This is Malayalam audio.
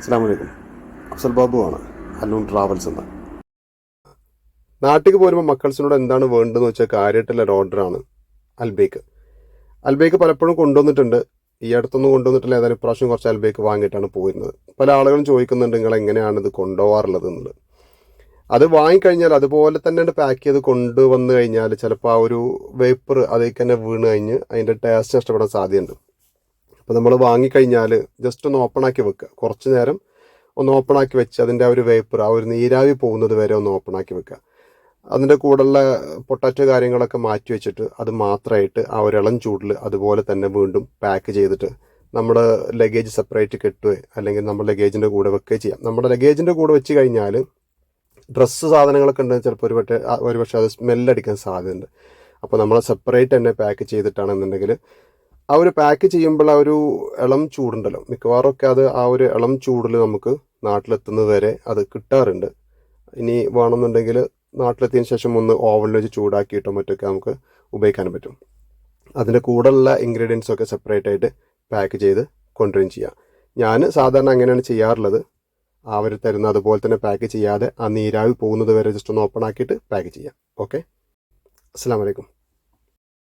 അസ്സലാമു അലൈക്കും. അഫ്സൽ ബാബു ആണ്, അല്ലൂൺ ട്രാവൽസ് എന്ന്. നാട്ടിലേക്ക് പോരുമ്പോൾ മക്കൾസിനോട് എന്താണ് വേണ്ടതെന്ന് വെച്ചാൽ കാര്യമായിട്ടുള്ള ഒരു ഓർഡറാണ് അൽബേക്ക്. അൽബേക്ക് പലപ്പോഴും കൊണ്ടുവന്നിട്ടുണ്ട്. ഈ അടുത്തൊന്നും കൊണ്ടുവന്നിട്ടില്ല. ഏതായാലും ഇപ്രാവശ്യം കുറച്ച് അൽബേക്ക് വാങ്ങിയിട്ടാണ് പോയിരുന്നത്. പല ആളുകളും ചോദിക്കുന്നുണ്ട് നിങ്ങൾ എങ്ങനെയാണ് ഇത് കൊണ്ടുപോകാറുള്ളത് എന്നുള്ളത്. അത് വാങ്ങിക്കഴിഞ്ഞാൽ അതുപോലെ തന്നെ പാക്ക് ചെയ്ത് കൊണ്ടുവന്ന് കഴിഞ്ഞാൽ ചിലപ്പോൾ ആ ഒരു വേപ്പർ അതിലേക്ക് തന്നെ വീണ് കഴിഞ്ഞ് അതിൻ്റെ ടേസ്റ്റ് നഷ്ടപ്പെടാൻ സാധ്യതയുണ്ട്. അപ്പോൾ നമ്മൾ വാങ്ങിക്കഴിഞ്ഞാൽ ജസ്റ്റ് ഒന്ന് ഓപ്പൺ ആക്കി വെക്കുക. കുറച്ച് നേരം ഒന്ന് ഓപ്പൺ ആക്കി വെച്ച് അതിൻ്റെ ആ ഒരു വേപ്പർ, ആ ഒരു നീരാവി പോകുന്നത് വരെ ഒന്ന് ഓപ്പൺ ആക്കി വെക്കുക. അതിൻ്റെ കൂടെയുള്ള പൊട്ടാറ്റോ കാര്യങ്ങളൊക്കെ മാറ്റി വെച്ചിട്ട് അത് മാത്രമായിട്ട് ആ ഒരു ഇളം ചൂടിൽ അതുപോലെ തന്നെ വീണ്ടും പാക്ക് ചെയ്തിട്ട് നമ്മുടെ ലഗേജ് സെപ്പറേറ്റ് കെട്ടുകയോ അല്ലെങ്കിൽ നമ്മുടെ ലഗേജിൻ്റെ കൂടെ വെക്കുകയോ ചെയ്യാം. നമ്മുടെ ലഗേജിൻ്റെ കൂടെ വെച്ച് കഴിഞ്ഞാൽ ഡ്രസ്സ് സാധനങ്ങളൊക്കെ ഉണ്ടെങ്കിൽ ചിലപ്പോൾ ഒരുപക്ഷെ അത് സ്മെല്ലടിക്കാൻ സാധ്യതയുണ്ട്. അപ്പോൾ നമ്മൾ സെപ്പറേറ്റ് തന്നെ പാക്ക് ചെയ്തിട്ടാണെന്നുണ്ടെങ്കിൽ ആ ഒരു പാക്ക് ചെയ്യുമ്പോൾ ആ ഒരു ഇളം ചൂടുണ്ടല്ലോ, മിക്കവാറും ഒക്കെ അത് ആ ഒരു ഇളം ചൂടിൽ നമുക്ക് നാട്ടിലെത്തുന്നത് വരെ അത് കിട്ടാറുണ്ട്. ഇനി വേണമെന്നുണ്ടെങ്കിൽ നാട്ടിലെത്തിയതിന് ശേഷം ഒന്ന് ഓവനിൽ വെച്ച് ചൂടാക്കിയിട്ടോ മറ്റൊക്കെ നമുക്ക് ഉപയോഗിക്കാനും പറ്റും. അതിൻ്റെ കൂടെയുള്ള ഇൻഗ്രീഡിയൻസ് ഒക്കെ സെപ്പറേറ്റ് ആയിട്ട് പാക്ക് ചെയ്ത് കൊണ്ടുവരികയും ചെയ്യാം. ഞാൻ സാധാരണ അങ്ങനെയാണ് ചെയ്യാറുള്ളത്. അവർ തരുന്ന അതുപോലെ തന്നെ പാക്ക് ചെയ്യാതെ ആ നീരാവി പോകുന്നത് വരെ ജസ്റ്റ് ഒന്ന് ഓപ്പൺ ആക്കിയിട്ട് പാക്ക് ചെയ്യാം. ഓക്കെ, അസ്സലാമു അലൈക്കും.